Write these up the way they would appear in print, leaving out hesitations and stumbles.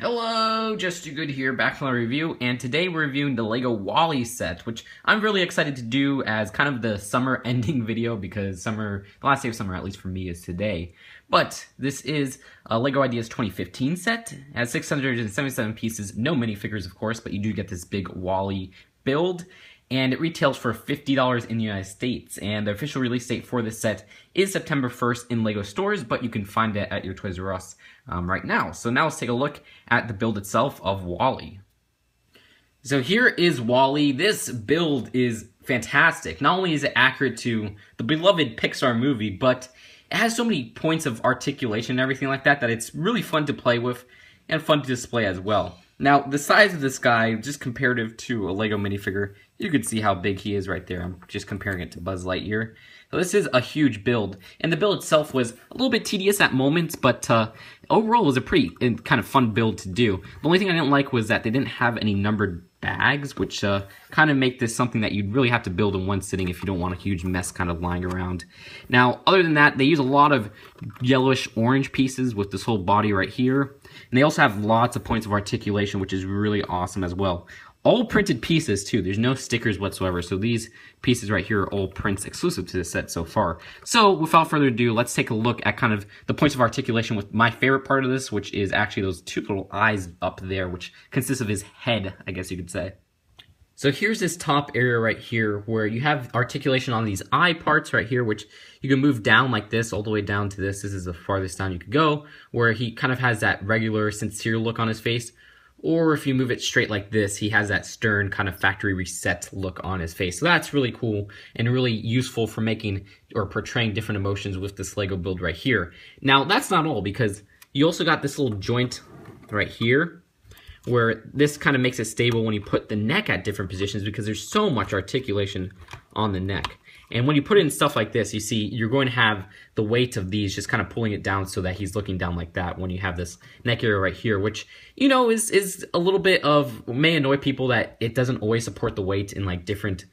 Hello, Just Too Good here, back from a review, and today we're reviewing the LEGO WALL-E set, which I'm really excited to do as kind of the summer ending video because the last day of summer, at least for me, is today. But this is a LEGO Ideas 2015 set. It has 677 pieces, no minifigures of course, but you do get this big WALL-E build. And it retails for $50 in the United States, and the official release date for this set is September 1st in LEGO stores, but you can find it at your Toys R Us right now. So now let's take a look at the build itself of WALL-E. So here is WALL-E. This build is fantastic. Not only is it accurate to the beloved Pixar movie, but it has so many points of articulation and everything like that it's really fun to play with and fun to display as well. Now, the size of this guy, just comparative to a LEGO minifigure, you can see how big he is right there. I'm just comparing it to Buzz Lightyear. So this is a huge build, and the build itself was a little bit tedious at moments, but overall it was a pretty kind of fun build to do. The only thing I didn't like was that they didn't have any numbered bags, which kind of make this something that you'd really have to build in one sitting if you don't want a huge mess kind of lying around. Now, other than that, they use a lot of yellowish-orange pieces with this whole body right here, and they also have lots of points of articulation, which is really awesome as well. All printed pieces, too. There's no stickers whatsoever, so these pieces right here are all prints exclusive to this set so far. So, without further ado, let's take a look at kind of the points of articulation with my favorite part of this, which is actually those two little eyes up there, which consists of his head, I guess you could say. So here's this top area right here where you have articulation on these eye parts right here, which you can move down like this, all the way down to this. This is the farthest down you could go, where he kind of has that regular, sincere look on his face. Or if you move it straight like this, he has that stern kind of factory reset look on his face. So that's really cool and really useful for making or portraying different emotions with this LEGO build right here. Now, that's not all, because you also got this little joint right here, where this kind of makes it stable when you put the neck at different positions, because there's so much articulation on the neck. And when you put it in stuff like this, you see you're going to have the weight of these just kind of pulling it down so that he's looking down like that when you have this neck area right here, which, you know, is a little bit of, may annoy people that it doesn't always support the weight in like different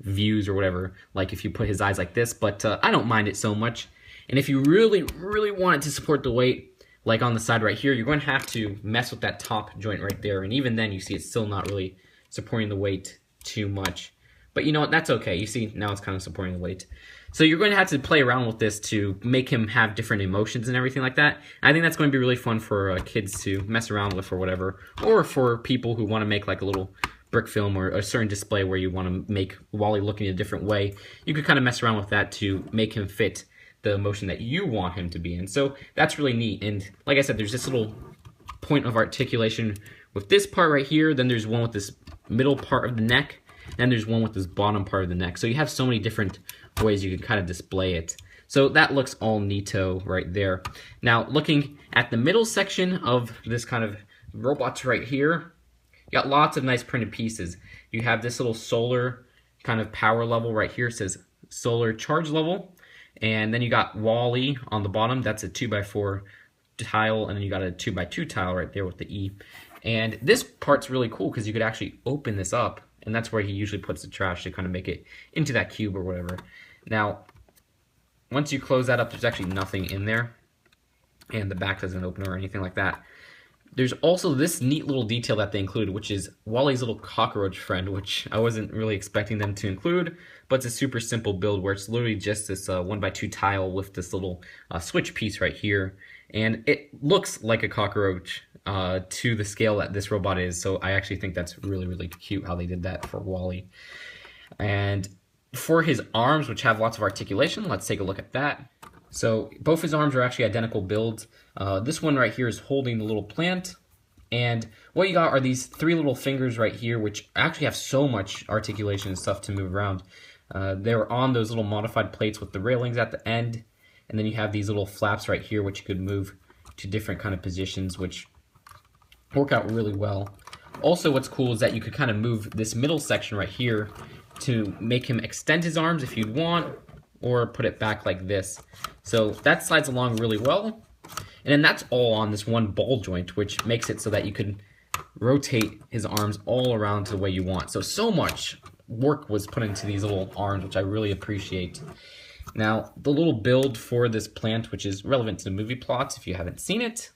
views or whatever, like if you put his eyes like this, but I don't mind it so much. And if you really, really want it to support the weight, like on the side right here, you're going to have to mess with that top joint right there, and even then you see it's still not really supporting the weight too much. But you know what, that's okay. You see, now it's kind of supporting the weight. So you're going to have to play around with this to make him have different emotions and everything like that. I think that's going to be really fun for kids to mess around with or whatever. Or for people who want to make like a little brick film or a certain display where you want to make WALL-E look in a different way. You could kind of mess around with that to make him fit the emotion that you want him to be in. So that's really neat. And like I said, there's this little point of articulation with this part right here. Then there's one with this middle part of the neck. And there's one with this bottom part of the neck. So you have so many different ways you can kind of display it. So that looks all neato right there. Now, looking at the middle section of this kind of robots right here, you got lots of nice printed pieces. You have this little solar kind of power level right here. It says solar charge level. And then you got WALL-E on the bottom. That's a 2x4 tile. And then you got a 2x2 tile right there with the E. And this part's really cool because you could actually open this up. And that's where he usually puts the trash to kind of make it into that cube or whatever. Now, once you close that up, there's actually nothing in there. And the back doesn't open or anything like that. There's also this neat little detail that they included, which is WALL-E's little cockroach friend, which I wasn't really expecting them to include. But it's a super simple build where it's literally just this 1x2 tile with this little switch piece right here. And it looks like a cockroach to the scale that this robot is, so I actually think that's really, really cute how they did that for WALL-E. And for his arms, which have lots of articulation, let's take a look at that. So both his arms are actually identical builds. This one right here is holding the little plant, and what you got are these three little fingers right here, which actually have so much articulation and stuff to move around. They're on those little modified plates with the railings at the end, and then you have these little flaps right here, which you could move to different kind of positions, which work out really well. Also, what's cool is that you could kind of move this middle section right here to make him extend his arms if you'd want, or put it back like this. So that slides along really well. And then that's all on this one ball joint, which makes it so that you can rotate his arms all around to the way you want. So much work was put into these little arms, which I really appreciate. Now, the little build for this plant, which is relevant to the movie plots if you haven't seen it,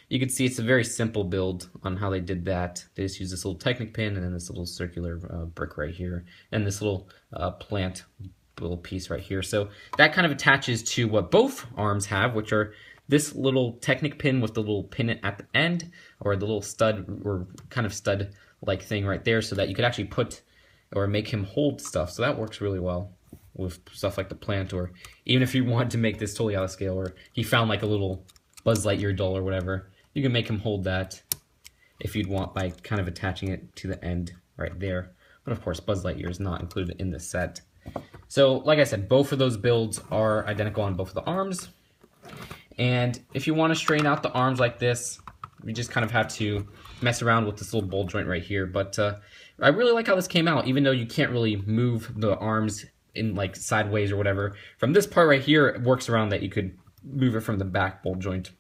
you can see it's a very simple build on how they did that. They just use this little Technic pin and then this little circular brick right here, and this little plant little piece right here. So that kind of attaches to what both arms have, which are this little Technic pin with the little pin at the end, or the little stud or kind of stud like thing right there, so that you could actually put or make him hold stuff. So that works really well with stuff like the plant, or even if you want to make this totally out of scale, or he found like a little Buzz Lightyear doll or whatever, you can make him hold that if you'd want by kind of attaching it to the end right there. But of course, Buzz Lightyear is not included in this set. So like I said, both of those builds are identical on both of the arms. And if you want to straighten out the arms like this, you just kind of have to mess around with this little bolt joint right here. But I really like how this came out, even though you can't really move the arms in like sideways or whatever. From this part right here, it works around that you could move it from the back bolt joint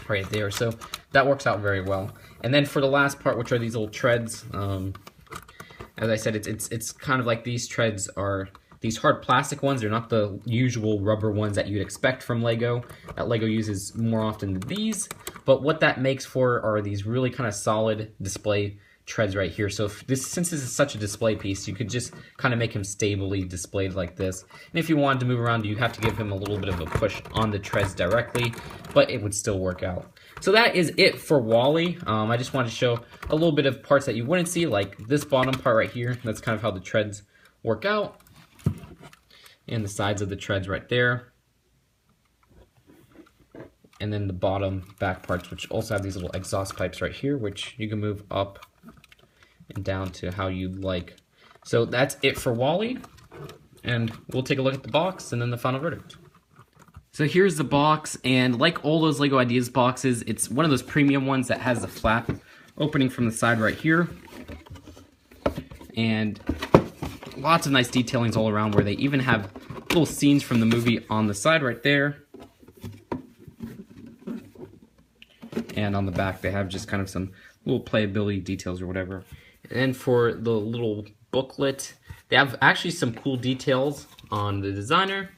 right there. So that works out very well. And then for the last part, which are these little treads, as I said, it's kind of like these treads are these hard plastic ones. They're not the usual rubber ones that you'd expect from Lego, that Lego uses more often than these. But what that makes for are these really kind of solid display treads right here. So since this is such a display piece, you could just kind of make him stably displayed like this. And if you wanted to move around, you have to give him a little bit of a push on the treads directly, but it would still work out. So that is it for WALL-E. I just wanted to show a little bit of parts that you wouldn't see, like this bottom part right here. That's kind of how the treads work out. And the sides of the treads right there. And then the bottom back parts, which also have these little exhaust pipes right here, which you can move up and down to how you like. So that's it for WALL-E. And we'll take a look at the box and then the final verdict. So here's the box, and like all those LEGO Ideas boxes, it's one of those premium ones that has the flap opening from the side right here. And lots of nice detailings all around, where they even have little scenes from the movie on the side right there. And on the back they have just kind of some little playability details or whatever. And for the little booklet, they have actually some cool details on the designer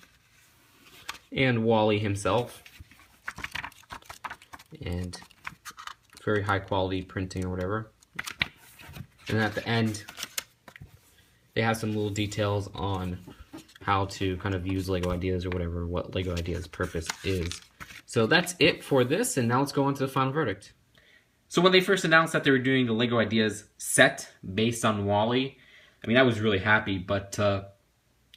and WALL-E himself, and very high quality printing or whatever. And at the end they have some little details on how to kind of use LEGO Ideas or whatever, what LEGO Ideas purpose is. So that's it for this, and now let's go on to the final verdict. So when they first announced that they were doing the LEGO Ideas set based on WALL-E, I mean, I was really happy, but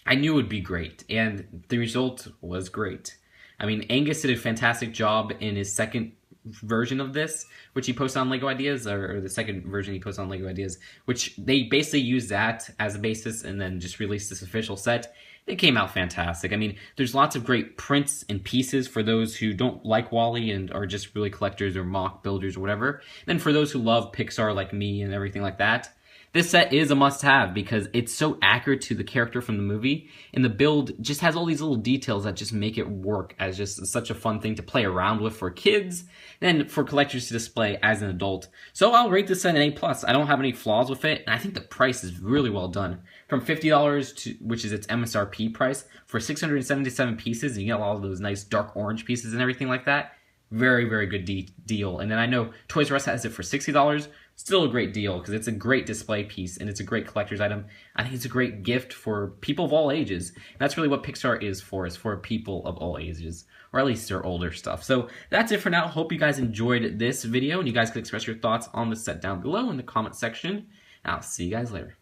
I knew it would be great, and the result was great. I mean, Angus did a fantastic job in his second version of this, which he posted on LEGO Ideas, or the second version he posted on LEGO Ideas, which they basically used that as a basis and then just released this official set. It came out fantastic. I mean, there's lots of great prints and pieces for those who don't like WALL-E and are just really collectors or mock builders or whatever. And then for those who love Pixar like me and everything like that, this set is a must-have because it's so accurate to the character from the movie, and the build just has all these little details that just make it work as just such a fun thing to play around with for kids, and for collectors to display as an adult. So I'll rate this set an A+. I don't have any flaws with it, and I think the price is really well done. From $50, to, which is its MSRP price, for 677 pieces, and you get all of those nice dark orange pieces and everything like that. Very, very good deal. And then I know Toys R Us has it for $60. Still a great deal because it's a great display piece and it's a great collector's item. I think it's a great gift for people of all ages. And that's really what Pixar is for people of all ages, or at least their older stuff. So that's it for now. Hope you guys enjoyed this video, and you guys can express your thoughts on the set down below in the comment section. I'll see you guys later.